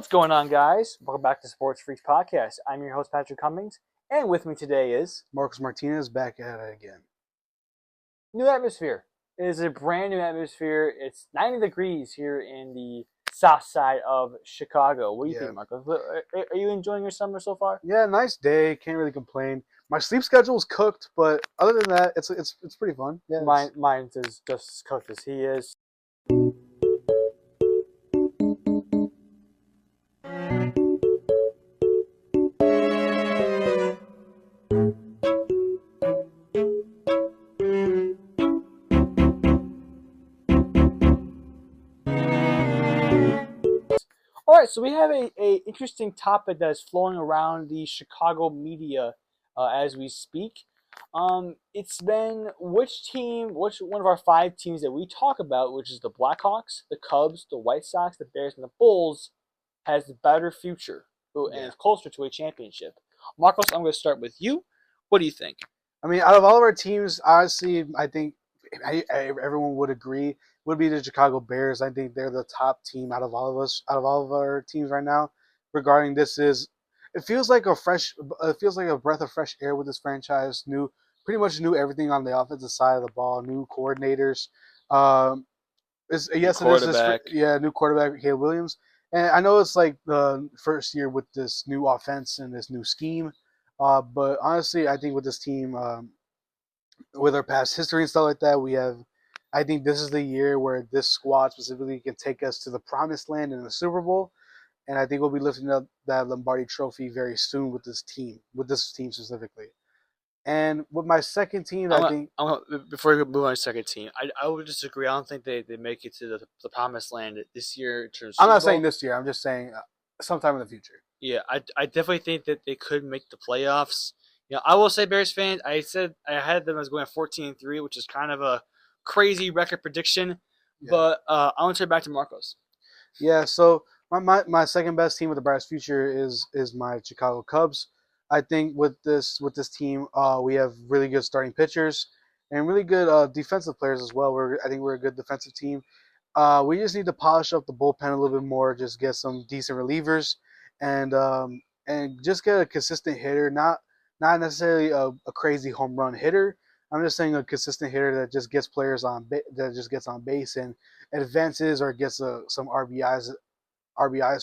What's going on, guys? Welcome back to Sports Freaks Podcast. I'm your host, Patrick Cummings, and with me today is Marcus Martinez back at it again. new atmosphere. It is a brand new atmosphere. It's 90 degrees here in the south side of Chicago. What do you think, Marcos? Are you enjoying your summer so far? Yeah, nice day. Can't really complain. My sleep schedule is cooked, but other than that, it's pretty fun. Yeah, Mine is just as cooked as he is. All right, so we have a interesting topic that's flowing around the Chicago media as we speak. It's been which one of our five teams that we talk about, which is the Blackhawks, the Cubs, the White Sox, the Bears, and the Bulls, has the better future and is closer to a championship. Marcos, I'm going to start with you. What do you think? I mean, out of all of our teams, honestly, I think everyone would agree would be the Chicago Bears. I think they're the top team out of all of us, out of all of our teams right now. Regarding this, it feels like a breath of fresh air with this franchise. Pretty much knew everything on the offensive side of the ball. New coordinators. Yes, it is new quarterback, Caleb Williams. And I know it's like the first year with this new offense and this new scheme. But honestly, I think with this team, with our past history and stuff like that, I think this is the year where this squad specifically can take us to the promised land in the Super Bowl. And I think we'll be lifting up that Lombardi trophy very soon with this team specifically. And with my second team, before we move on to second team, I would disagree. I don't think they make it to the promised land this year in terms of I'm not saying this year. I'm just saying sometime in the future. Yeah, I definitely think that they could make the playoffs. I will say, Bears fans, I said I had them as going 14-3, which is kind of a crazy record prediction. Yeah. But I want to turn back to Marcos. Yeah, so my second best team with the brightest future is my Chicago Cubs. I think with this team, we have really good starting pitchers and really good defensive players as well. I think we're a good defensive team. We just need to polish up the bullpen a little bit more, just get some decent relievers, and just get a consistent hitter, not necessarily a crazy home run hitter. I'm just saying a consistent hitter that just gets players on base and advances or gets some RBIs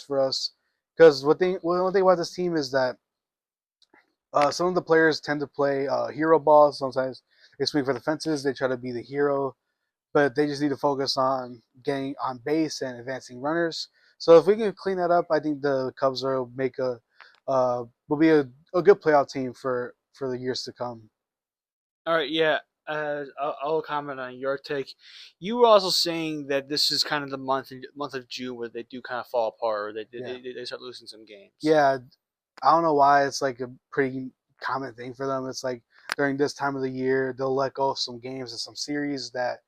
for us. Because one thing about this team is that some of the players tend to play hero ball. Sometimes they swing for the fences. They try to be the hero, but they just need to focus on getting on base and advancing runners. So if we can clean that up, I think the Cubs will be a good playoff team for the years to come. All right, yeah. I'll comment on your take. You were also saying that this is kind of the month of June where they do kind of fall apart, or they start losing some games. Yeah, I don't know why. It's like a pretty common thing for them. It's like during this time of the year, they'll let go of some games and some series that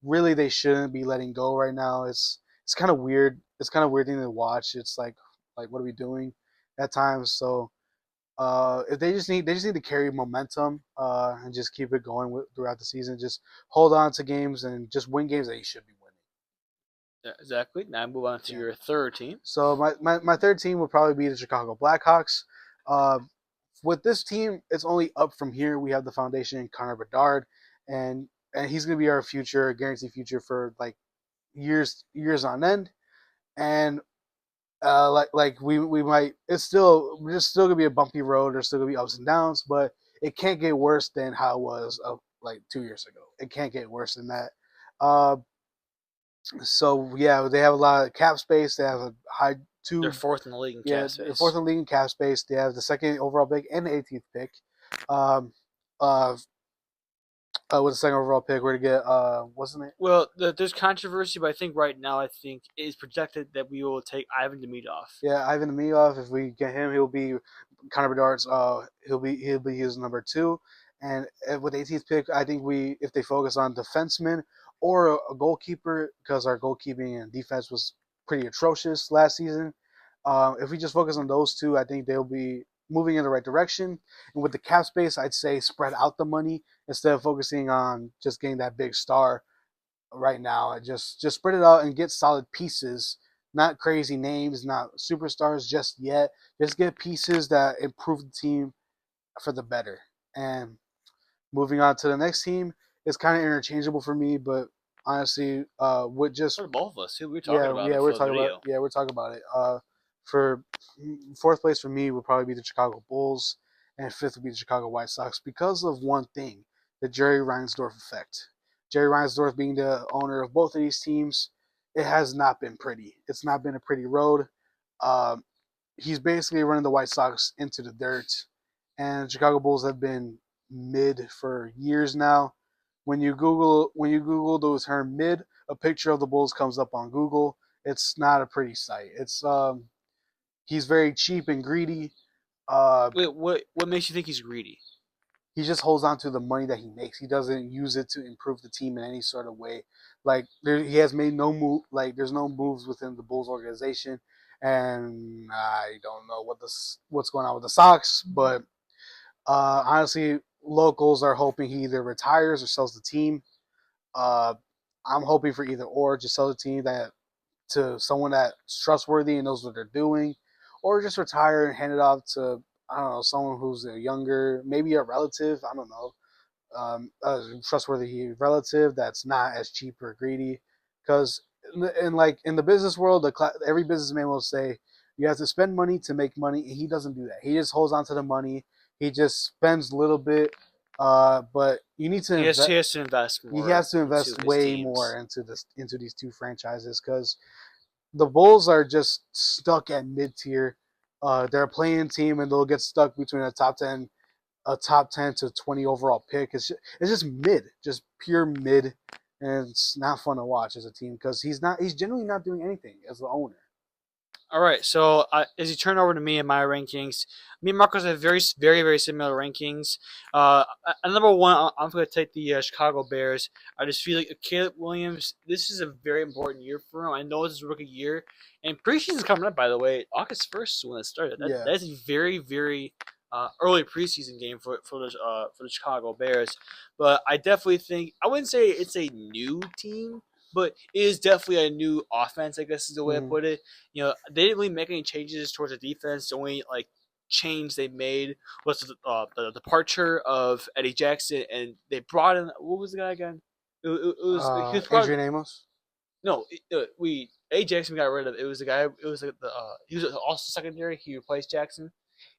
really they shouldn't be letting go right now. It's kind of weird. It's kind of weird thing to watch. It's like what are we doing at times? So if they just need to carry momentum and just keep it going throughout the season. Just hold on to games and just win games that you should be winning. Yeah, exactly. Now move on to your third team. So my third team would probably be the Chicago Blackhawks. With this team, it's only up from here. We have the foundation in Connor Bedard, and he's going to be our future, guaranteed future for like years on end. And we might, we're still gonna be a bumpy road. There's still gonna be ups and downs, but it can't get worse than how it was like 2 years ago. It can't get worse than that. So yeah, they have a lot of cap space. They have a high two. They're fourth in the league in cap space. They're fourth in the league in cap space. They have the second overall pick and the 18th pick. With the second overall pick, we're gonna get wasn't it? Well, there's controversy, but I think right now it is projected that we will take Ivan Demidov. Yeah, Ivan Demidov. If we get him, he'll be Connor Bedard's. He'll be his number 2. And with the 18th pick, I think if they focus on defensemen or a goalkeeper, because our goalkeeping and defense was pretty atrocious last season. If we just focus on those two, I think they'll be moving in the right direction. And with the cap space, I'd say spread out the money instead of focusing on just getting that big star right now. Just spread it out and get solid pieces not crazy names, not superstars just yet. Just get pieces that improve the team for the better. And moving on to the next team, it's kind of interchangeable for me, but honestly, with just For both of us, who we were talking yeah, about yeah, before the video. we're talking about it. For fourth place for me would probably be the Chicago Bulls, and fifth would be the Chicago White Sox because of one thing: the Jerry Reinsdorf effect. Jerry Reinsdorf being the owner of both of these teams, it has not been pretty. It's not been a pretty road. Um, he's basically running the White Sox into the dirt, and the Chicago Bulls have been mid for years now. When you Google the term mid, a picture of the Bulls comes up on Google. It's not a pretty sight. It's he's very cheap and greedy. Uh, Wait, what makes you think he's greedy? he just holds on to the money that he makes. He doesn't use it to improve the team in any sort of way. Like he has made no move. Like there's no moves within the Bulls organization, and I don't know what's going on with the Sox. But honestly, locals are hoping he either retires or sells the team. Uh, I'm hoping for either or. Just sell the team that to someone that's trustworthy and knows what they're doing, or just retire and hand it off to I don't know someone who's a younger, maybe a relative. I don't know, a trustworthy relative that's not as cheap or greedy. Because in the business world, every businessman will say you have to spend money to make money, and he doesn't do that. He just holds on to the money. He just spends a little bit, but you need to invest. He has to invest He more has to into invest his way teams. more into these two franchises because the Bulls are just stuck at mid tier. They're a playing team and they'll get stuck between a top 10 to 20 overall pick. It's just mid, just pure mid, and it's not fun to watch as a team because he's generally not doing anything as the owner. All right, so as you turn over to me and my rankings, me and Marcos have very similar rankings. At number one, I'm going to take the Chicago Bears. I just feel like Caleb Williams. This is a very important year for him. I know it's his rookie year, and preseason's coming up. By the way, August 1st is when it started. Yeah. That's a very early preseason game for the Chicago Bears. But I definitely think I wouldn't say it's a new team, but it is definitely a new offense. I guess is the way I Mm-hmm. put it. They didn't really make any changes towards the defense. The only change they made was the departure of Eddie Jackson, and they brought in what was the guy again? He was probably Adrian Amos. no. We Eddie Jackson we got rid of. It was the guy. It was like the he was also secondary. He replaced Jackson.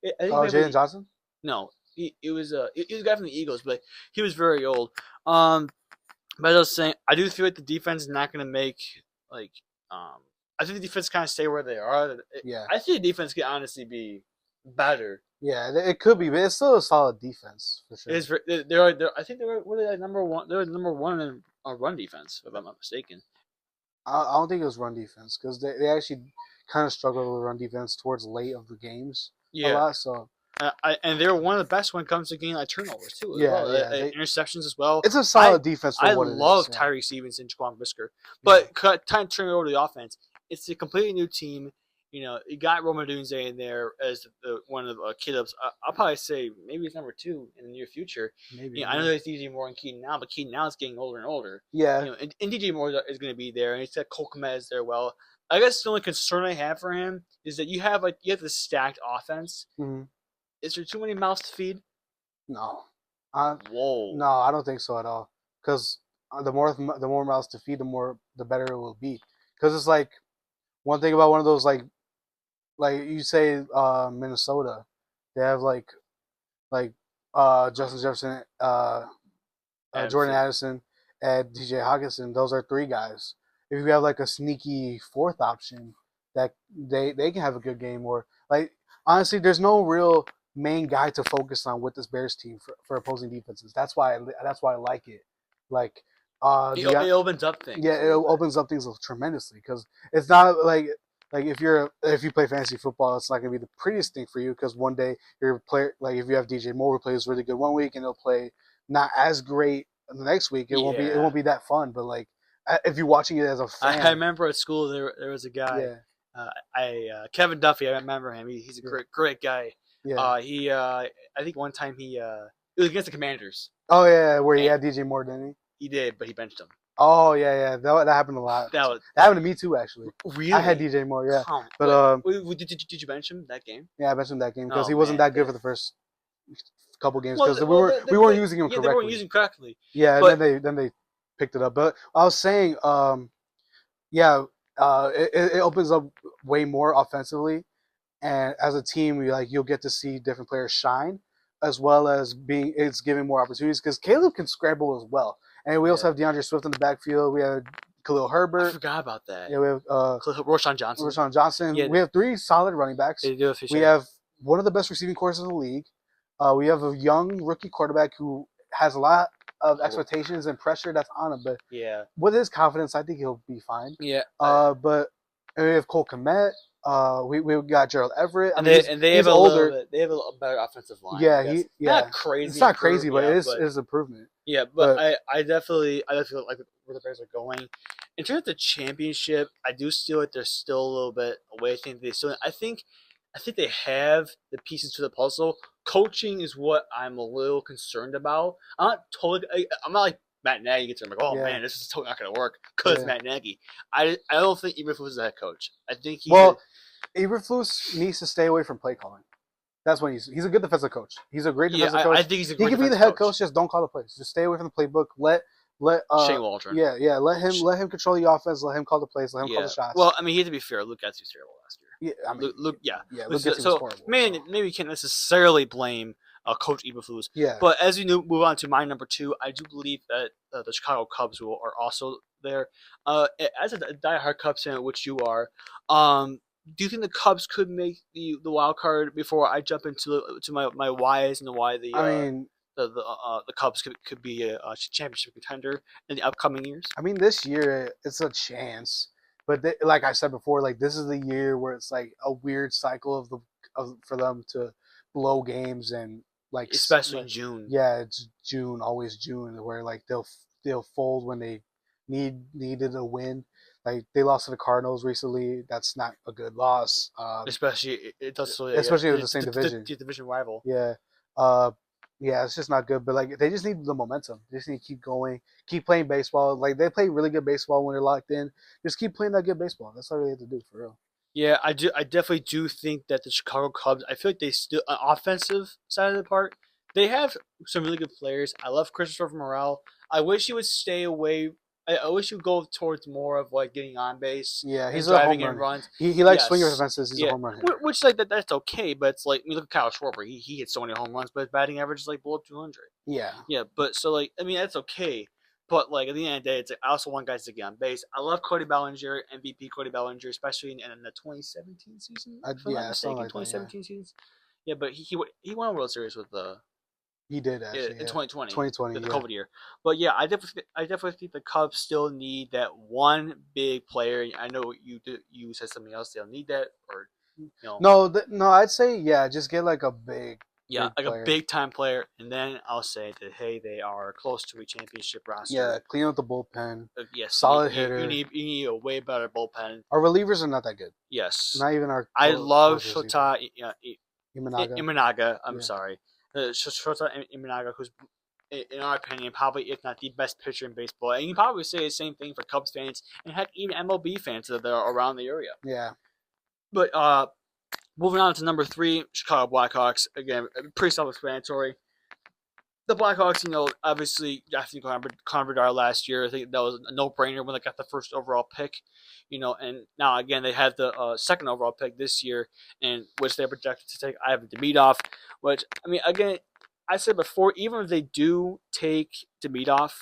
I think Oh, Jaden maybe Johnson. no. It was he was a guy from the Eagles, but he was very old. Um, but I was saying, I do feel like the defense is not going to make like. Um, I think the defense kind of stay where they are. Yeah, I think the defense can honestly be better. yeah, it could be, but it's still a solid defense for It sure. is. I think they were they number one. They were number one in run defense, if I'm not mistaken. I don't think it was run defense because they actually kind of struggled with run defense towards late of the games a Yeah, lot. So and they were one of the best when it comes to getting turnovers too, as yeah, well. yeah, Interceptions as well. it's a I solid defense for I what it is. love Yeah, Tyree Stevens and Jaquan Brisker, yeah. but time turning over to the offense, it's a completely new team. You got Roma Dunze in there as one of the kid ups. I'll probably say maybe it's number two in the near future. Maybe. I know there's DJ Moore and Keaton now, but Keaton now is getting older and older. Yeah. And DJ Moore is going to be there, and it's got Cole Kmet there. Well, I guess the only concern I have for him is that you have this stacked offense. Mm-hmm. Is there too many mouths to feed? No. Whoa. No, I don't think so at all. Because the more mouths to feed, the better it will be. Because it's like one thing about one of those like you say Minnesota, they have like Justin Jefferson, Jordan Addison, and DJ Hawkinson. Those are three guys. If you have like a sneaky fourth option, that they can have a good game. Or like honestly, there's no real main guy to focus on with this Bears team for opposing defenses. That's why I like it. Like It, you got it opens up things. yeah, it opens up things tremendously because it's not like if you play fantasy football, it's not gonna be the prettiest thing for you because one day your player like if you have DJ Moore who plays really good one week and he'll play not as great the next week, it won't be that fun. But like if you're watching it as a fan, I remember at school there was a guy. yeah, Kevin Duffy. I remember him. He's a yeah, great guy. yeah. I think one time it was against the Commanders. Oh yeah, where he And had DJ Moore, didn't he did, but he benched him. Oh yeah, that happened a lot. That was That happened to me too, actually. really. I had DJ Moore, yeah, Come. but Did you mention him that game? yeah, I mentioned that game because Oh he wasn't man. that good for the first couple games Well, because the, we well, weren't the, we weren't the, using him yeah, they weren't correctly. using correctly. Yeah, and But then they picked it up. But I was saying, yeah, it opens up way more offensively, and as a team, you'll get to see different players shine, as well as it's giving more opportunities because Caleb can scramble as well, and we yeah, also have DeAndre Swift in the backfield. We have Khalil I Herbert. forgot about that. Yeah, we have Roshan Johnson. Rashawn Johnson. Yeah, We have three solid running backs. they do have We have one of the best receiving corps in the league. We have a young rookie quarterback who has a lot of expectations and pressure that's on him, but Yeah. with his confidence, I think he'll be fine. Yeah. But we have Cole Kmet. We got Gerald Everett. And they have a older. little bit. They have a better offensive line. Yeah, not crazy. It's not crazy, but yeah, it is improvement. Yeah, but I definitely like where the Bears are going. In terms of the championship, I do feel like they're still a little bit away. I think they have the pieces to the puzzle. Coaching is what I'm a little concerned about. I'm not like Matt Nagy gets. I'm like, oh man, this is totally not going to work because Matt Nagy. I don't think Eberflus is a head coach. I think Eberflus needs to stay away from play calling. That's what he's a good defensive coach. He's a great defensive coach. I think he's a great He can be the head coach. Just don't call the plays. Just stay away from the playbook. Let Shane Waldron. Yeah. Let him control the offense. Let him call the plays. Let him call the shots. Well, I mean, he had to be fair. Luke Getzey was terrible last year. Yeah, I mean, Luke Luke Getzey was horrible. Maybe we can't necessarily blame Coach Eberflus. Yeah. But as we move on to my number 2, I do believe that the Chicago Cubs are also there. As a diehard Cubs fan, which you are, do you think the Cubs could make the wild card before I jump into my whys and why the Cubs could be a championship contender in the upcoming years? I mean, this year it's a chance, but like I said before, like this is the year where it's like a weird cycle for them to blow games and like especially in June. Yeah, it's June, always June, where like they'll fold when they needed a win. Like they lost to the Cardinals recently. That's not a good loss. Especially with the same division. The division rival. Yeah. Yeah, it's just not good. But like they just need the momentum. They just need to keep going, keep playing baseball. Like they play really good baseball when they're locked in. Just keep playing that good baseball. That's all they have to do for real. Yeah, I definitely do think that the Chicago Cubs. I feel like they still on offensive side of the park. They have some really good players. I love Christopher Morel. I wish he would stay away. I wish he would go towards more of like getting on base. Yeah, he's driving a home in run. runs. He likes swinging for fences. He's a home run hitter. Which like that's okay, but it's like I mean, look at Kyle Schwarber. He hits so many home runs, but his batting average is like below 200. Yeah. Yeah, but so like I mean that's okay. But like at the end of the day, it's like, I also want guys to get on base. I love Cody Bellinger, MVP Cody Bellinger, especially in the 2017 season. If I'm not mistaken, like 2017 season. Yeah, but he won a World Series with the. He did actually in 2020. 2020, the COVID year. But yeah, I definitely think the Cubs still need that one big player. I know you said something else. They'll need that, or No, I'd say just get like a big. Yeah, like player. A big time player, and then I'll say that hey, they are close to a championship roster. Yeah, clean up the bullpen. Yes, solid hitter. You need a way better bullpen. Our relievers are not that good. Yes, not even our. I love Shota Imanaga. I'm sorry, Shota Imanaga, who's in our opinion probably if not the best pitcher in baseball, and you can probably say the same thing for Cubs fans and heck even MLB fans that are around the area. Yeah, but moving on to number 3, Chicago Blackhawks. Again, pretty self-explanatory. The Blackhawks, obviously drafting Connor Bedard last year. I think that was a no-brainer when they got the first overall pick. And now again they have the second overall pick this year, and which they're projected to take Ivan Demidov. Which I mean, again, I said before, even if they do take Demidov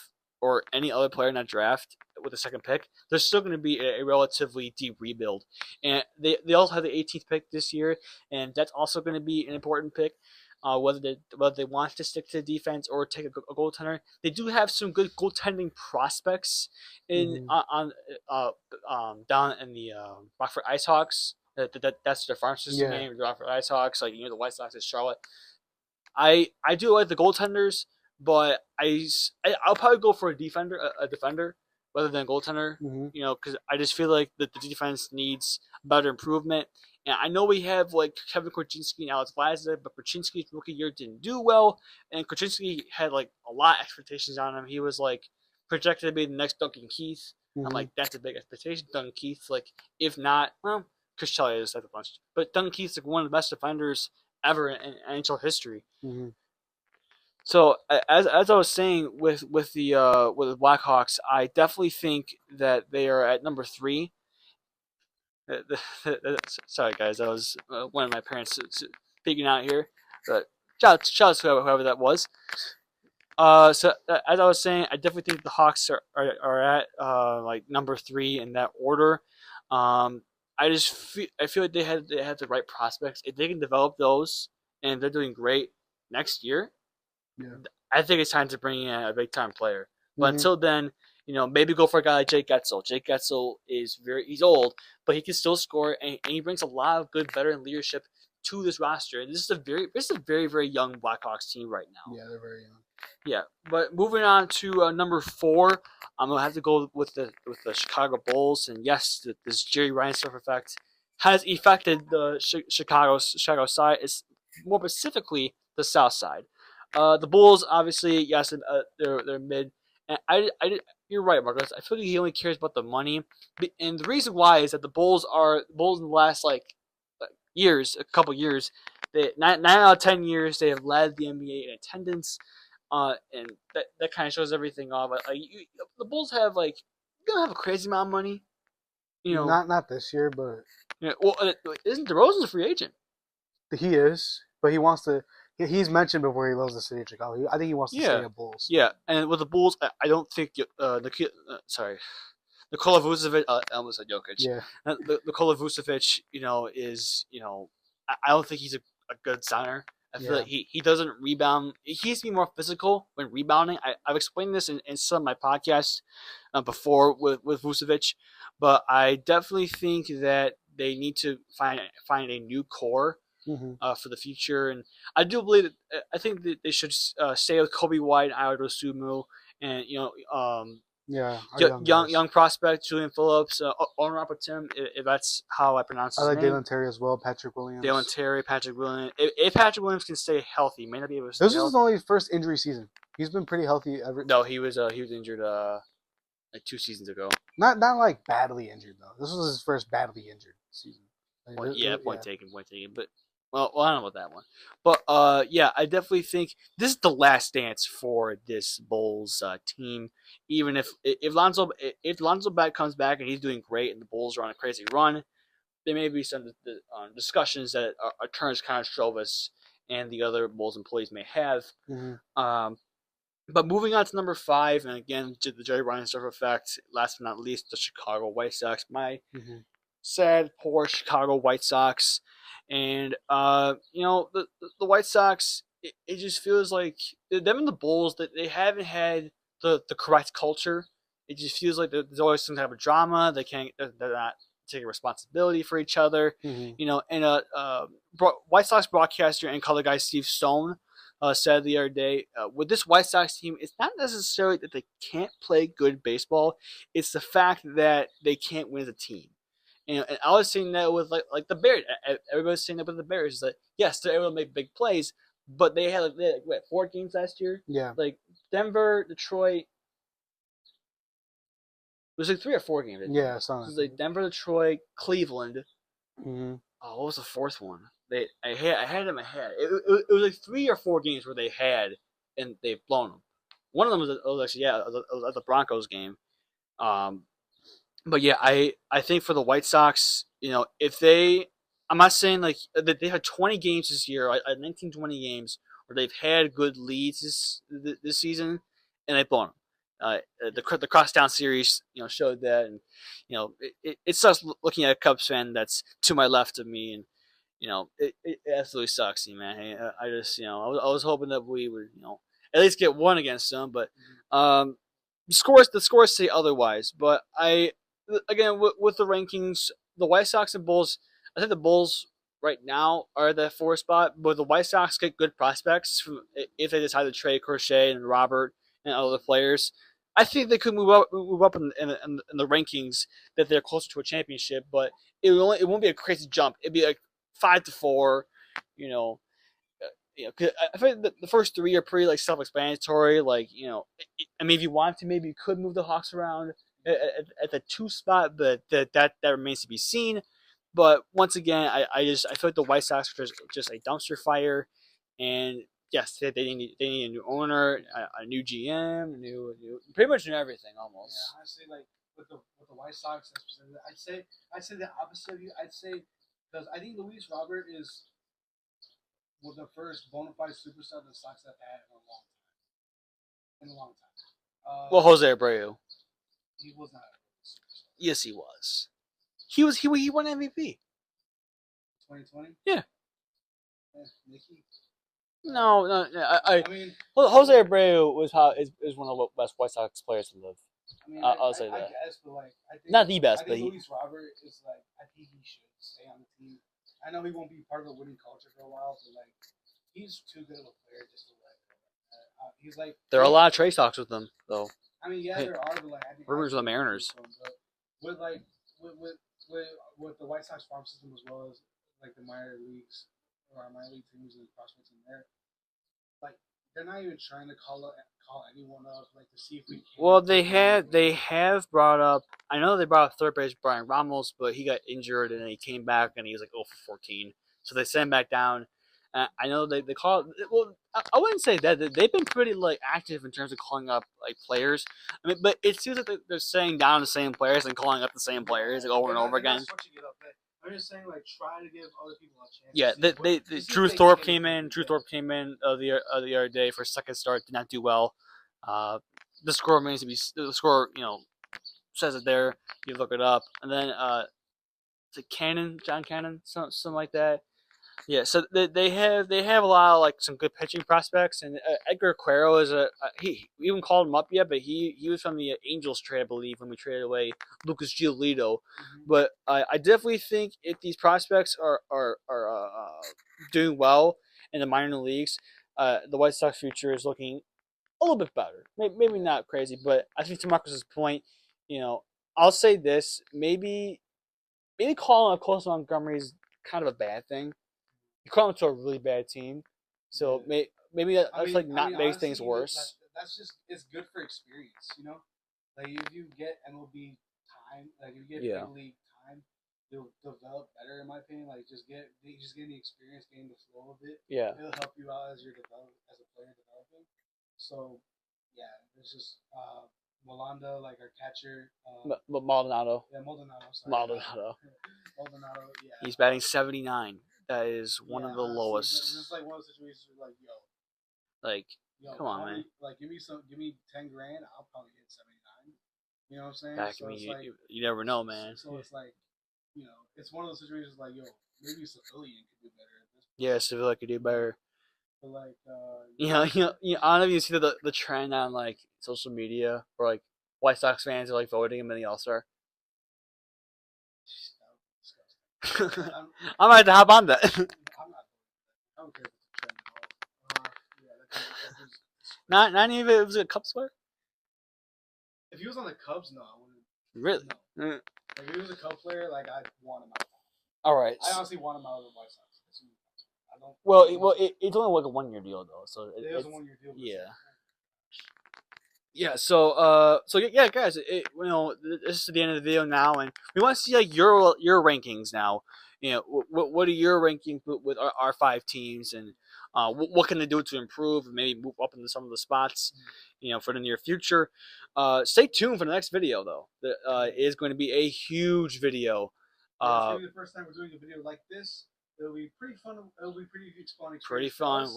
or any other player in that draft with the second pick, there's still going to be a relatively deep rebuild. And they also have the 18th pick this year, and that's also going to be an important pick. Whether they want to stick to the defense or take a goaltender, they do have some good goaltending prospects in down in the Rockford IceHawks. That's their farm system name, the Rockford IceHawks. Like the White Sox is Charlotte. I do like the goaltenders, but I'll probably go for a defender rather than a goaltender. Because I just feel like the defense needs better improvement. And I know we have like Kevin Korchinski and Alex Vlasic, but Korchinski's rookie year didn't do well, and Korchinski had like a lot of expectations on him. He was like projected to be the next Duncan Keith. I'm like, that's a big expectation. Duncan Keith, like, if not, well, Chris Shelley is like a bunch, but Duncan Keith's like one of the best defenders ever in NHL history. So as I was saying with the Blackhawks, I definitely think that they are at number 3. Sorry guys, that was one of my parents speaking out here. But shout out to whoever that was. So as I was saying, I definitely think the Hawks are at like number 3 in that order. I feel like they had the right prospects. If they can develop those and they're doing great next year, I think it's time to bring in a big time player. But until then, maybe go for a guy like Jake Getzel. Jake Getzel he's old, but he can still score, and he brings a lot of good veteran leadership to this roster. And this is a very, very young Blackhawks team right now. Yeah, they're very young. Yeah, but moving on to number 4, I'm gonna have to go with the Chicago Bulls, and yes, this Jerry Reinsdorf effect has affected the Chicago side. It's more specifically the South side. The Bulls, obviously, yes, they're mid, and you're right, Marcus. I feel like he only cares about the money, and the reason why is that the Bulls in the last a couple years, 9 out of 10 years they have led the NBA in attendance. And that kind of shows everything off. The Bulls have you don't have a crazy amount of money, Not this year, but isn't DeRozan a free agent? he is, but he wants to. He's mentioned before he loves the city of Chicago. I think he wants to stay at Bulls. Yeah, and with the Bulls, I don't think Nikola Vucevic. I almost said Jokic. Yeah, Nikola Vucevic, is I don't think he's a good center. I feel like he doesn't rebound. He needs to be more physical when rebounding. I've explained this in some of my podcasts before with Vucevic, but I definitely think that they need to find a new core for the future. And I do believe that I think that they should stay with Kobe White and Ayo Dosunmu, and young prospect Julian Phillips, Onrapatim, if that's how I pronounce his name. I like Dalen Terry as well, Patrick Williams. Patrick Williams. If Patrick Williams can stay healthy, he may not be able to stay healthy. This is only his first injury season. He's been pretty healthy ever. No, he was injured 2 seasons ago. Not like badly injured though. This was his first badly injured season. Point taken. But well, I don't know about that one. But I definitely think this is the last dance for this Bulls team. Even if Lonzo Ball comes back and he's doing great and the Bulls are on a crazy run, there may be some discussions that Terrence Kostrovis and the other Bulls employees may have. But moving on to number 5, and again, the Jerry Reinsdorf effect, last but not least, the Chicago White Sox. My sad, poor Chicago White Sox. And, the White Sox, it just feels like them and the Bulls, that they haven't had the correct culture. It just feels like there's always some type of drama. They're not taking responsibility for each other. And White Sox broadcaster and color guy Steve Stone said the other day, with this White Sox team, it's not necessarily that they can't play good baseball. It's the fact that they can't win as a team. And I was saying that with like the Bears. Everybody's saying that with the Bears. Like, yes, they're able to make big plays, but they had 4 games last year. Yeah, like Denver, Detroit. It was 3 or 4 games. Yeah, it was like Denver, Detroit, Cleveland. Oh, what was the 4th one? I had it in my head. It was like 3 or 4 games where they had, and they've blown them. One of them was actually it was at the Broncos game. But yeah, I think for the White Sox, if I'm not saying that they had 20 games this year, 19, 20 games where they've had good leads this season, and they've blown them. The crosstown series, showed that, and it sucks looking at a Cubs fan that's to my left of me, and it absolutely sucks, man. I just I was hoping that we would at least get one against them, but the scores say otherwise. But again, with the rankings, the White Sox and Bulls, I think the Bulls right now are the 4th spot, but the White Sox get good prospects if they decide to trade Crochet and Robert and other players. I think they could move up in the rankings, that they're closer to a championship, but it won't be a crazy jump. It'd be like 5-4, you know, 'cause I feel like the first three are pretty like self-explanatory. Like, you know, I mean, if you want to, maybe you could move the Hawks around at the two spot, but that remains to be seen. But once again, I feel like the White Sox are just a dumpster fire, and yes, they need a new owner, a new GM, new pretty much new everything almost. Yeah, honestly, like with the White Sox, I'd say the opposite of you. I'd say because I think Luis Robert was the first bona fide superstar the Sox have had in a long time. Well, Jose Abreu, He was not a superstar. yes, he was. He won MVP. 2020. Yeah. Mickey. No, I mean, Jose Abreu is one of the best White Sox players to live. I mean, I'll say I that. guess, but like, I think Not the best, I but think Luis Robert is like, I think he should stay on the team. I know he won't be part of the winning culture for a while, but like, he's too good of a player just to let go. He's like, there are a lot of trade talks with them, though. I mean, yeah, there are, but like, I think Rumors of the Mariners. But with like with the White Sox farm system as well as like the minor leagues or our minor league teams and prospects in there, like they're not even trying to call anyone up like to see if we can. Well, they have brought up. I know they brought up third base Brian Ramos, but he got injured and then he came back and he was like 0 for 14. So they sent him back down. I know they call it. Well, I wouldn't say that they've been pretty like active in terms of calling up like players. I mean, but it seems like they're saying down the same players and calling up the same players like over and over again. I'm just saying, like, try to give other people a chance. Yeah, Drew Thorpe came in. Drew Thorpe came in the other day for a second start. Did not do well. The score remains to be the score. You know, says it there. You look it up, and then it's a John Cannon, something like that. Yeah, so they have a lot of like some good pitching prospects, and Edgar Quero is we haven't called him up yet, but he was from the Angels trade, I believe, when we traded away Lucas Giolito. Mm-hmm. But I definitely think if these prospects are doing well in the minor leagues, the White Sox future is looking a little bit better. Maybe not crazy, but I think to Marcus's point, you know, I'll say this: maybe calling up Close Montgomery is kind of a bad thing. You call him to a really bad team, so maybe that's not makes things worse. That's just it's good for experience, you know. Like if you get MLB time, like if you get big league time, you'll develop better, in my opinion. Like just getting the experience, getting the flow of it. Yeah, it'll help you out as a player developing. So yeah, it's just Molanda, like our catcher. Maldonado. Yeah, Maldonado. Maldonado. Maldonado. Yeah. He's batting 79. That is one of the honestly, lowest. This is like one of the situations where come on, man. Like give me 10 grand, I'll probably hit 79. You know what I'm saying? Back so you never know, man. So it's like, you know, it's one of those situations like, maybe Civilian could do better at this point. Yeah, Civilian could do better. But like, I don't know if you see the trend on like social media where like White Sox fans are like voting him in the All-Star. I might have to hop on that. I'm not. I don't care if it's a trend at all. Not even if it was a Cubs player. If he was on the Cubs, no, I wouldn't. Really? No. Like, if he was a Cubs player, like I'd want him out. All right. I honestly want him out of the White Sox. I don't. Well, it's only like a 1 year deal though, so it is a 1 year deal. Yeah. Yeah, so yeah, guys, you know, this is the end of the video now, and we want to see like your rankings now. You know, what are your rankings with our 5 teams, and what can they do to improve and maybe move up into some of the spots, you know, for the near future. Stay tuned for the next video though. It is going to be a huge video. It's going to be the first time we're doing a video like this. It'll be pretty fun. It'll be pretty fun. Pretty fun.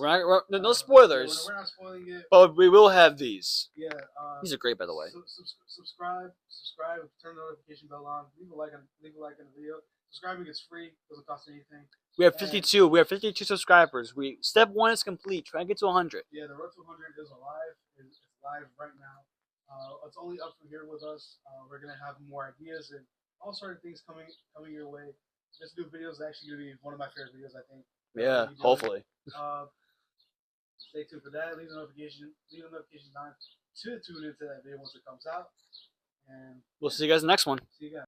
No spoilers. We're not spoiling it. But we will have these. Yeah. These are great, by the way. Subscribe. Turn the notification bell on. Leave a like on the video. Subscribing is free. Doesn't cost anything. We have 52. We have 52 subscribers. Step 1 is complete. Try and get to 100. Yeah, the road to 100 is alive. It's live right now. It's only up from here with us. We're gonna have more ideas and all sorts of things coming your way. This new video is actually going to be one of my favorite videos, I think. Yeah, hopefully. Stay tuned for that. Leave the notification on to tune into that video once it comes out. And we'll see you guys in the next one. See you guys.